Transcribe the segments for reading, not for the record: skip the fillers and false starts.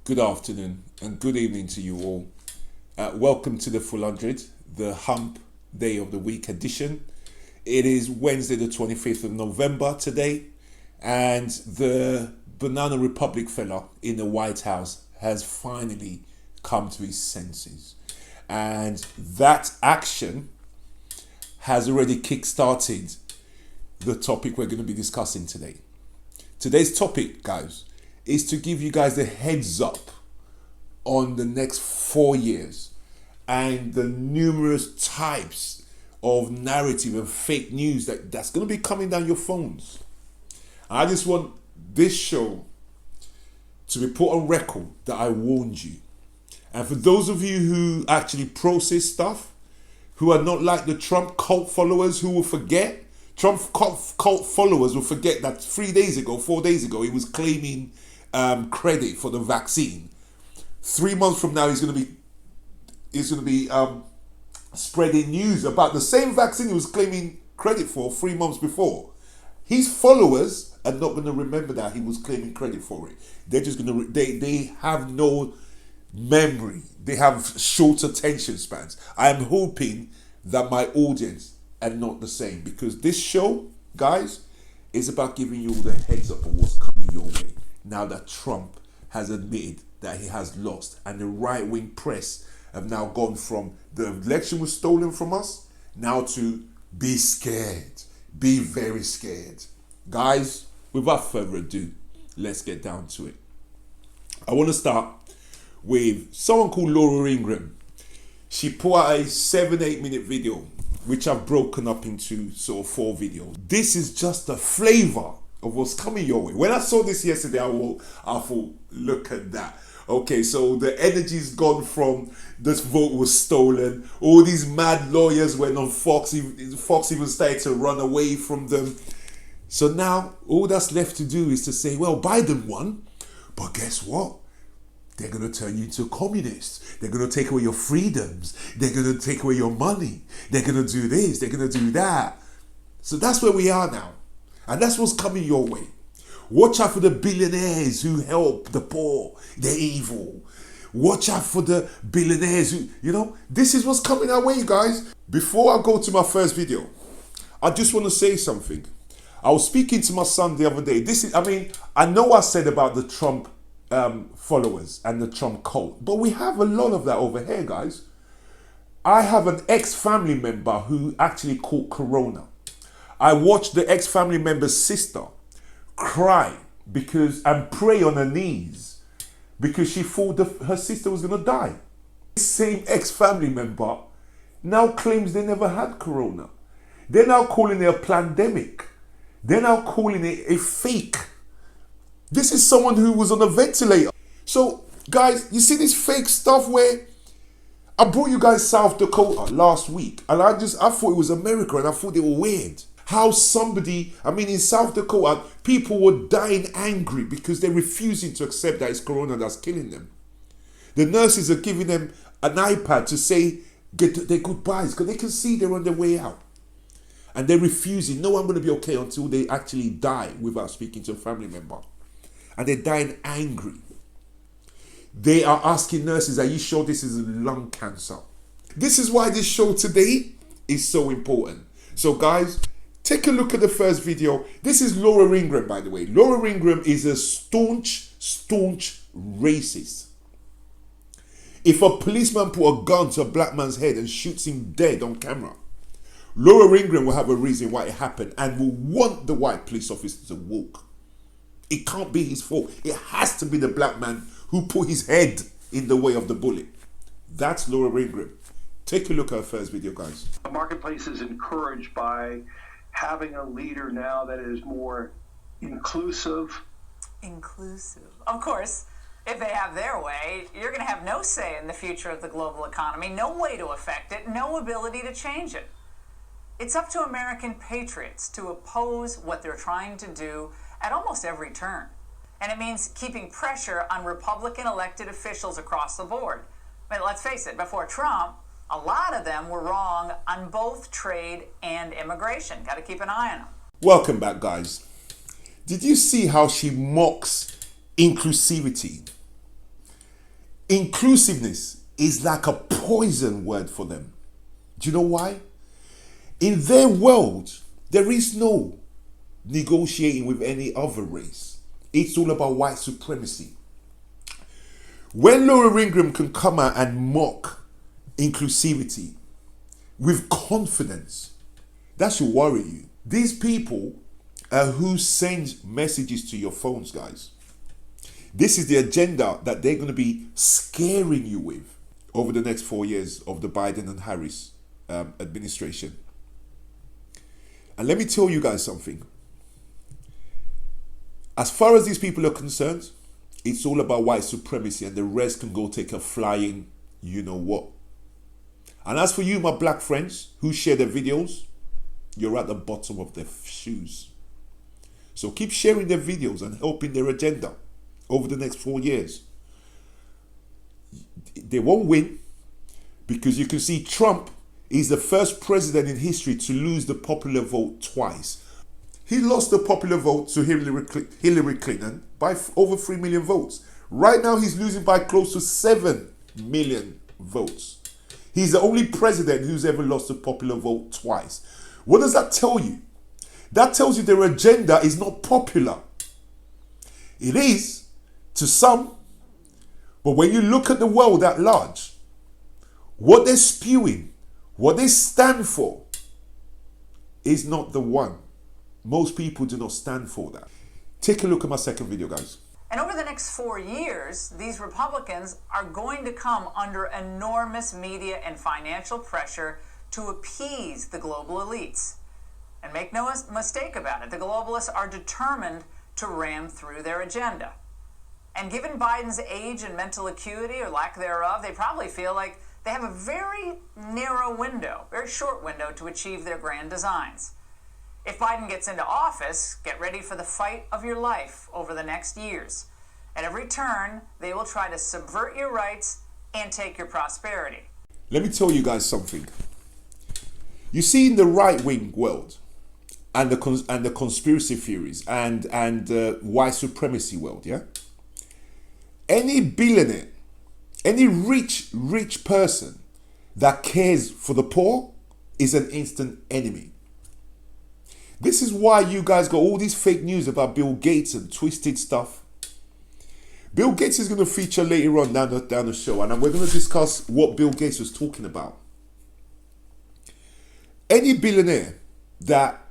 Good afternoon and good evening to you all. Welcome to the Full 100, the Hump Day of the Week edition. It is Wednesday, the 25th of November today, and the Banana Republic fella in the White House has finally come to his senses. And that action has already kick-started the topic we're going to be discussing today. Today's topic, guys, is to give you guys the heads up on the next 4 years and the numerous types of narrative and fake news that's going to be coming down your phones. I just want this show to be put on record that I warned you. And for those of you who actually process stuff, who are not like the Trump cult followers who will forget, Trump cult followers will forget that 4 days ago, he was claiming credit for the vaccine. 3 months from now, he's going to be spreading news about the same vaccine he was claiming credit for 3 months before. His followers are not going to remember that he was claiming credit for it. They're just going to they have no memory. They have short attention spans. I am hoping that my audience are not the same, because this show, guys, is about giving you all the heads up of what's coming your way now that Trump has admitted that he has lost, and the right-wing press have now gone from the election was stolen from us now to be scared, be very scared. Guys, without further ado, let's get down to it. I want to start with someone called Laura Ingraham. She put out a 7-8 minute video, which I've broken up into sort of 4 videos. This is just a flavor of what's coming your way. When I saw this yesterday, I thought, look at that. Okay, so the energy's gone from this vote was stolen. All these mad lawyers went on Fox. Fox even started to run away from them. So now all that's left to do is to say, well, Biden won, but guess what? They're going to turn you into a communist. They're going to take away your freedoms. They're going to take away your money. They're going to do this. They're going to do that. So that's where we are now. And that's what's coming your way. Watch out for the billionaires who help the poor. They're evil. Watch out for the billionaires who, this is what's coming our way, you guys. Before I go to my first video, I just want to say something. I was speaking to my son the other day. I know I said about the Trump followers and the Trump cult, but we have a lot of that over here, guys. I have an ex-family member who actually caught corona. I watched the ex-family member's sister cry and pray on her knees because she thought her sister was going to die. This same ex-family member now claims they never had corona. They're now calling it a pandemic. They're now calling it a fake. This is someone who was on a ventilator. So, guys, you see this fake stuff where I brought you guys South Dakota last week, and I thought it was America, and I thought they were weird. How in South Dakota, people were dying angry because they're refusing to accept that it's corona that's killing them. The nurses are giving them an iPad to say their goodbyes because they can see they're on their way out. And they're refusing. No, I'm going to be okay until they actually die without speaking to a family member. And they're dying angry. They are asking nurses, are you sure this is lung cancer? This is why this show today is so important. So guys, take a look at the first video. This is Laura Ingraham, by the way. Laura Ingraham is a staunch racist. If a policeman put a gun to a black man's head and shoots him dead on camera, Laura Ingraham will have a reason why it happened and will want the white police officer to walk. It can't be his fault. It has to be the black man who put his head in the way of the bullet. That's Laura Ingraham. Take a look at her first video, guys. The marketplace is encouraged by having a leader now that is more inclusive. Inclusive. Of course, if they have their way, you're going to have no say in the future of the global economy, no way to affect it, no ability to change it. It's up to American patriots to oppose what they're trying to do at almost every turn. And it means keeping pressure on Republican elected officials across the board. But let's face it, before Trump, a lot of them were wrong on both trade and immigration. Got to keep an eye on them. Welcome back, guys. Did you see how she mocks inclusivity? Inclusiveness is like a poison word for them. Do you know why? In their world, there is no negotiating with any other race. It's all about white supremacy. When Laura Ingraham can come out and mock inclusivity with confidence, that should worry you. These people who send messages to your phones, guys, this is the agenda that they're going to be scaring you with over the next 4 years of the Biden and Harris administration. And let me tell you guys something. As far as these people are concerned, it's all about white supremacy, and the rest can go take a flying you know what. And as for you, my black friends who share their videos, you're at the bottom of their shoes. So keep sharing their videos and helping their agenda over the next 4 years. They won't win, because you can see Trump is the first president in history to lose the popular vote twice. He lost the popular vote to Hillary Clinton by over 3 million votes. Right now, he's losing by close to 7 million votes. He's the only president who's ever lost the popular vote twice. What does that tell you? That tells you their agenda is not popular. It is to some, but when you look at the world at large, what they're spewing, what they stand for, is not the one. Most people do not stand for that. Take a look at my second video, guys. And over the next 4 years, these Republicans are going to come under enormous media and financial pressure to appease the global elites. And make no mistake about it, the globalists are determined to ram through their agenda. And given Biden's age and mental acuity, or lack thereof, they probably feel like they have a very narrow window, very short window to achieve their grand designs. If Biden gets into office, get ready for the fight of your life over the next years. At every turn, they will try to subvert your rights and take your prosperity. Let me tell you guys something. You see, in the right-wing world and the conspiracy theories and white supremacy world, yeah, any billionaire, any rich person that cares for the poor is an instant enemy. This is why you guys got all these fake news about Bill Gates and twisted stuff. Bill Gates is going to feature later on down the show, and we're going to discuss what Bill Gates was talking about. Any billionaire that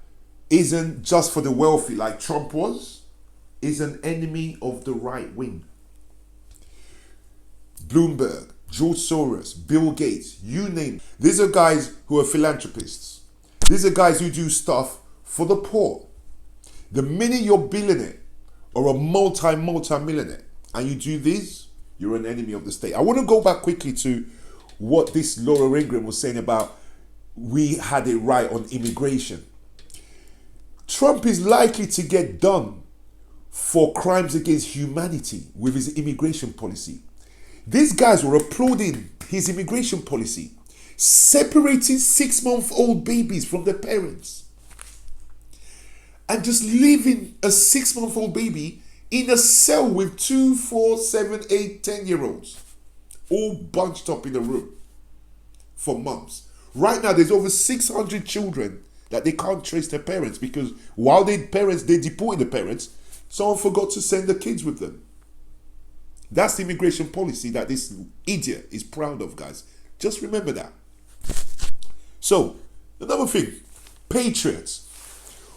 isn't just for the wealthy like Trump was is an enemy of the right wing. Bloomberg, George Soros, Bill Gates, you name it. These are guys who are philanthropists. These are guys who do stuff for the poor. The minute you're a billionaire or a multi-millionaire and you do this, you're an enemy of the state. I want to go back quickly to what this Laura Ingraham was saying about we had it right on immigration. Trump is likely to get done for crimes against humanity with his immigration policy. These guys were applauding his immigration policy, separating 6-month-old babies from their parents, and just leaving a 6-month-old baby in a cell with 2, 4, 7, 8, 10-year-olds, all bunched up in a room for months. Right now, there's over 600 children that they can't trace their parents because while they deported the parents, someone forgot to send the kids with them. That's the immigration policy that this idiot is proud of, guys. Just remember that. So, another thing, patriots.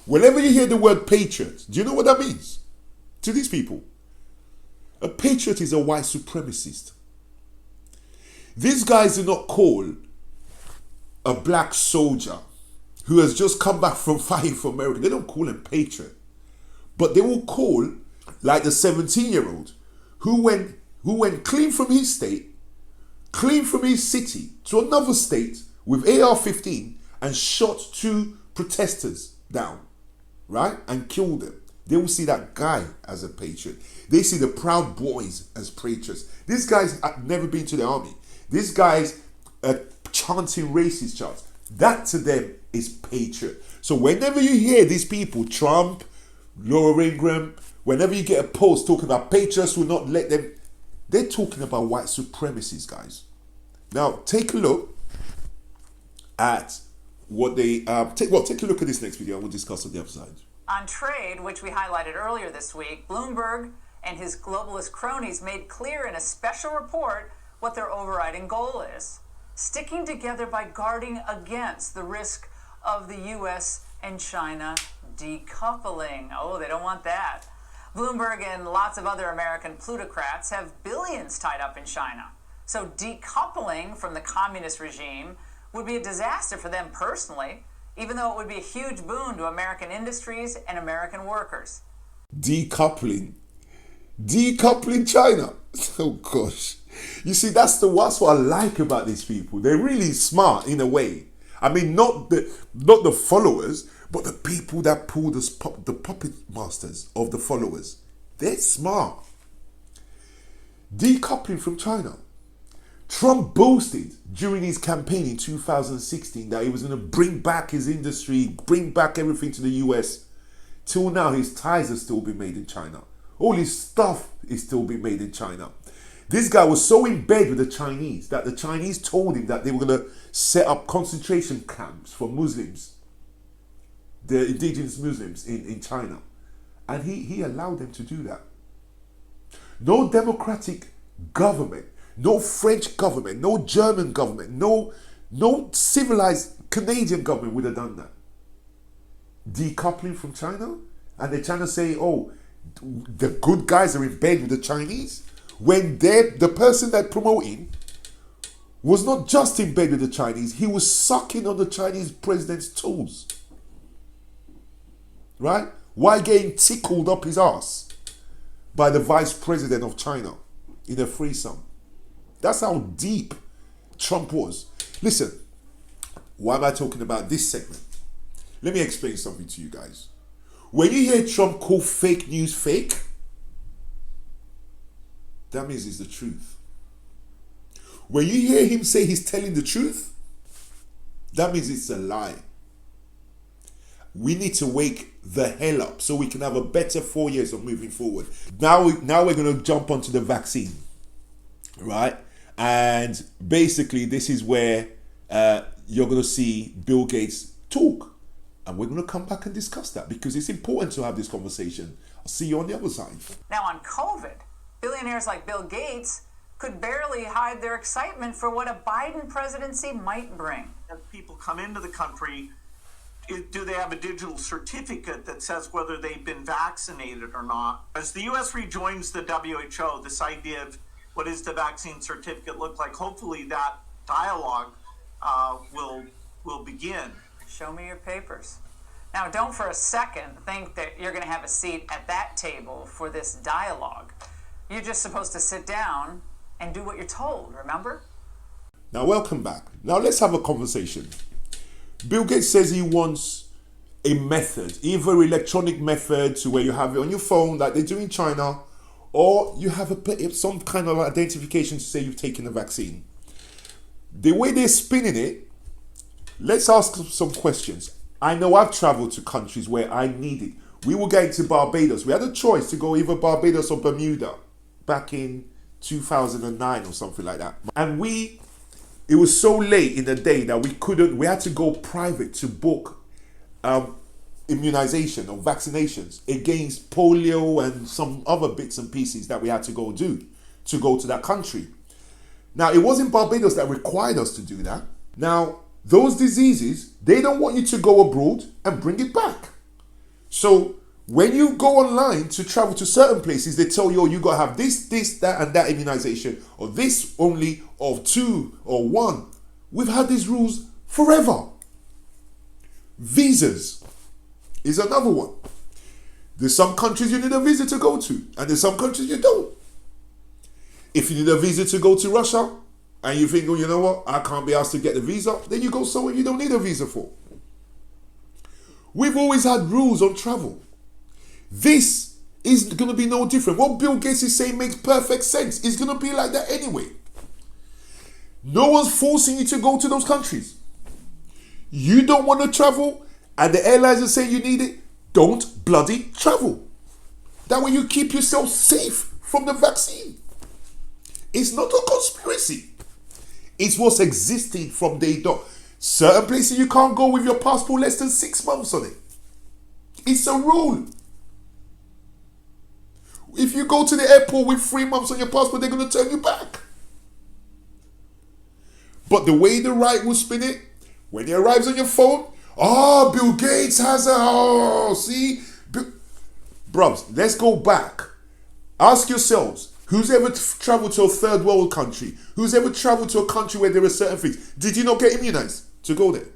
Whenever you hear the word patriot, do you know what that means to these people? A patriot is a white supremacist. These guys do not call a black soldier who has just come back from fighting for America, they don't call him patriot. But they will call, like the 17-year-old who went clean from his state, clean from his city to another state with AR-15 and shot 2 protesters down, right? And killed them. They will see that guy as a patriot. They see the Proud Boys as patriots. These guys have never been to the army. These guys are chanting racist chants. That to them is patriot. So whenever you hear these people, Trump, Laura Ingraham, whenever you get a post talking about patriots will not let them, They're talking about white supremacists, guys. Now, take a look at what they take a look at this next video and we'll discuss on the other side. On trade, which we highlighted earlier this week, Bloomberg and his globalist cronies made clear in a special report what their overriding goal is: sticking together by guarding against the risk of the U.S. and China decoupling. Oh, they don't want that. Bloomberg and lots of other American plutocrats have billions tied up in China. So decoupling from the communist regime would be a disaster for them personally, even though it would be a huge boon to American industries and American workers. Decoupling China. Oh gosh. You see, that's what I like about these people. They're really smart in a way. I mean, not the followers, but the people that pull the puppet masters of the followers. They're smart. Decoupling from China. Trump boasted during his campaign in 2016 that he was going to bring back his industry, bring back everything to the US. Till now, his ties are still being made in China. All his stuff is still being made in China. This guy was so in bed with the Chinese that the Chinese told him that they were going to set up concentration camps for Muslims, the indigenous Muslims in China. And he allowed them to do that. No democratic government, no French government, no German government, no civilized Canadian government would have done that. Decoupling from China? And they're trying to say, oh, the good guys are in bed with the Chinese? When the person that promoting was not just in bed with the Chinese, he was sucking on the Chinese president's toes. Right? Why getting tickled up his ass by the vice president of China in a threesome? That's how deep Trump was. Listen, why am I talking about this segment? Let me explain something to you guys. When you hear Trump call fake news fake, that means it's the truth. When you hear him say he's telling the truth, that means it's a lie. We need to wake the hell up so we can have a better 4 years of moving forward. Now we're going to jump onto the vaccine, right? And basically this is where you're going to see Bill Gates talk. And we're going to come back and discuss that because it's important to have this conversation. I'll see you on the other side. Now on COVID, billionaires like Bill Gates could barely hide their excitement for what a Biden presidency might bring. As people come into the country, do they have a digital certificate that says whether they've been vaccinated or not? As the U.S. rejoins the WHO, this idea of what does the vaccine certificate look like, hopefully that dialogue will begin. Show me your papers. Now, don't for a second think that you're going to have a seat at that table for this dialogue. You're just supposed to sit down and do what you're told, remember? Now, welcome back. Now, let's have a conversation. Bill Gates says he wants a method, either electronic method to where you have it on your phone like they do in China, or you have some kind of identification to say you've taken the vaccine. The way they're spinning it, let's ask some questions. I know I've traveled to countries where I need it. We were going to Barbados. We had a choice to go either Barbados or Bermuda back in 2009 or something like that. And it was so late in the day that we had to go private to book immunization or vaccinations against polio and some other bits and pieces that we had to go do to go to that country. Now, it wasn't Barbados that required us to do that. Now, those diseases, they don't want you to go abroad and bring it back. So when you go online to travel to certain places, they tell you, oh, you got to have this, that, and that immunization, or this only, or 2, or 1. We've had these rules forever. Visas is another one. There's some countries you need a visa to go to, and there's some countries you don't. If you need a visa to go to Russia, and you think, oh, you know what, I can't be asked to get the visa, then you go somewhere you don't need a visa for. We've always had rules on travel. This is going to be no different. What Bill Gates is saying makes perfect sense. It's going to be like that anyway. No one's forcing you to go to those countries. You don't want to travel, and the airlines are saying you need it, don't bloody travel. That way you keep yourself safe from the vaccine. It's not a conspiracy. It's what's existing from day dot. Certain places you can't go with your passport less than 6 months on it. It's a rule. If you go to the airport with 3 months on your passport, they're going to turn you back. But the way the right will spin it, when it arrives on your phone, Bill Gates has see? Brubs, let's go back. Ask yourselves, who's ever traveled to a third world country? Who's ever traveled to a country where there are certain things? Did you not get immunized to go there?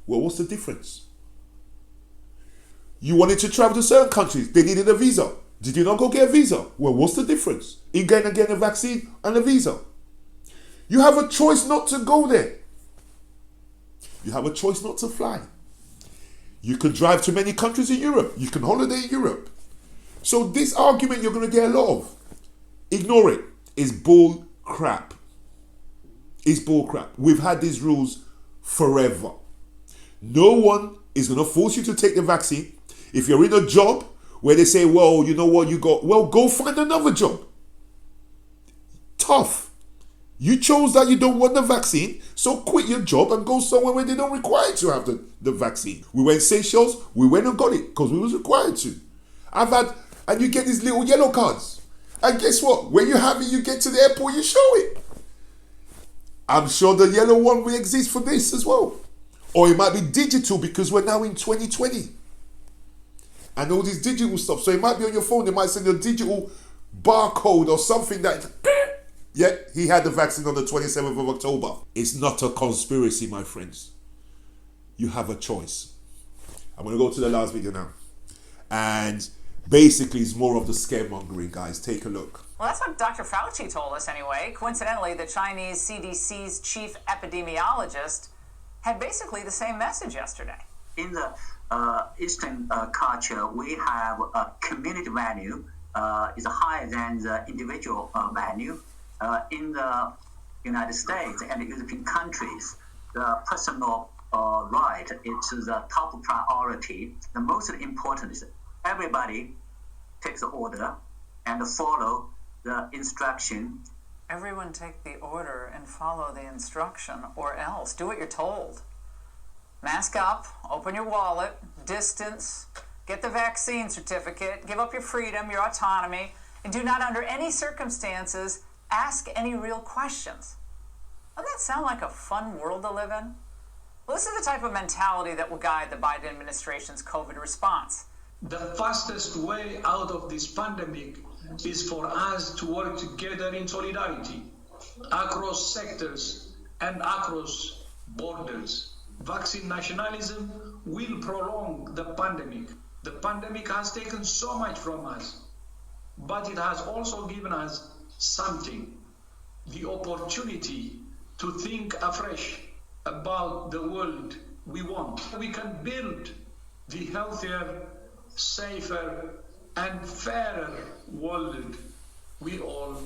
Well, what's the difference? You wanted to travel to certain countries. They needed a visa. Did you not go get a visa? Well, what's the difference in getting a vaccine and a visa? You have a choice not to go there. You have a choice not to fly. You can drive to many countries in Europe. You can holiday in Europe. So this argument you're going to get a lot of. Ignore it. It's bull crap. It's bull crap. We've had these rules forever. No one is going to force you to take the vaccine. If you're in a job where they say, well, you know what, go find another job. Tough. You chose that you don't want the vaccine, so quit your job and go somewhere where they don't require you to have the vaccine. We went Seychelles, we went and got it because we was required to. And you get these little yellow cards. And guess what? When you have it, you get to the airport, you show it. I'm sure the yellow one will exist for this as well. Or it might be digital because we're now in 2020. And all this digital stuff. So it might be on your phone, they might send you a digital barcode or something that... Yeah, he had the vaccine on the 27th of October. It's not a conspiracy, my friends. You have a choice. I'm going to go to the last video now. And basically, it's more of the scaremongering, guys. Take a look. Well, that's what Dr. Fauci told us anyway. Coincidentally, the Chinese CDC's chief epidemiologist had basically the same message yesterday. In the Eastern culture, we have a community value is higher than the individual value. In the United States and the European countries, the personal right is the top priority. The most important is everybody takes the order and follow the instruction. Everyone take the order and follow the instruction, or else do what you're told. Mask up, open your wallet, distance, get the vaccine certificate, give up your freedom, your autonomy, and do not under any circumstances ask any real questions. Doesn't that sound like a fun world to live in? Well, this is the type of mentality that will guide the Biden administration's COVID response. The fastest way out of this pandemic is for us to work together in solidarity across sectors and across borders. Vaccine nationalism will prolong the pandemic. The pandemic has taken so much from us, but it has also given us something, the opportunity to think afresh about the world we want. We can build the healthier, safer, and fairer world we all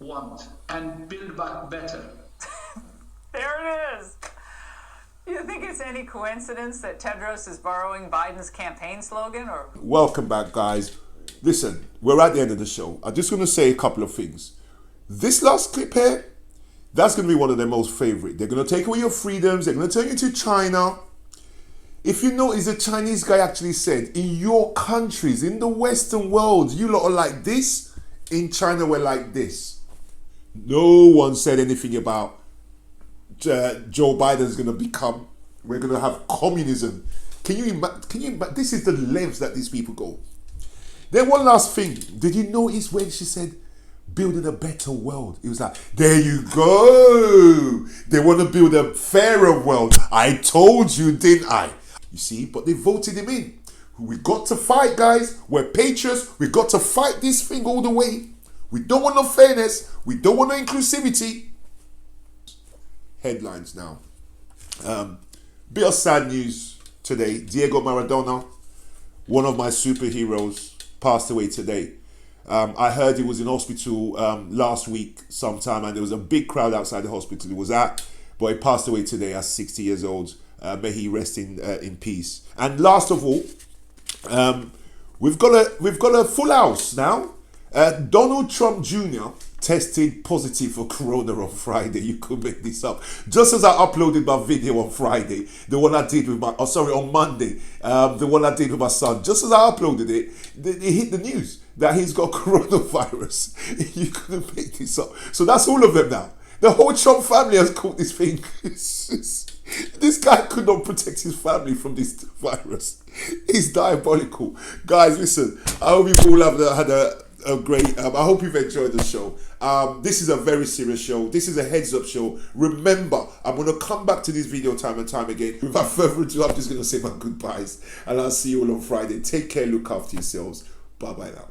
want and build back better. There it is. You think it's any coincidence that Tedros is borrowing Biden's campaign slogan? Or welcome back, guys. Listen, we're at the end of the show. I'm just going to say a couple of things. This last clip here, that's going to be one of their most favorite. They're going to take away your freedoms. They're going to turn you to China. If you notice, the Chinese guy actually said, in your countries, in the Western world, you lot are like this. In China, we're like this. No one said anything about Joe Biden's going to become, we're going to have communism. Can you imagine? This is the lengths that these people go. Then one last thing. Did you notice when she said, building a better world? It was like, there you go. They want to build a fairer world. I told you, didn't I? You see, but they voted him in. We got to fight, guys. We're patriots. We got to fight this thing all the way. We don't want no fairness. We don't want no inclusivity. Headlines now. Bit of sad news today. Diego Maradona, one of my superheroes, passed away today. I heard he was in hospital last week sometime, and there was a big crowd outside the hospital he was at, but he passed away today at 60 years old. May he rest in peace. And last of all, we've got a full house now. Donald Trump Jr. tested positive for corona on Friday. You could make this up. Just as I uploaded my video on Friday, the one I did with my, on Monday, the one I did with my son, just as I uploaded it, it hit the news that he's got coronavirus. You couldn't make this up. So that's all of them now. The whole Trump family has caught this thing. This guy could not protect his family from this virus. He's diabolical. Guys, listen, I hope you've all had a great, I hope you've enjoyed the show. This is a very serious show. This is a heads up show. Remember, I'm going to come back to this video time and time again. Without further ado, I'm just going to say my goodbyes. And I'll see you all on Friday. Take care, look after yourselves. Bye-bye now.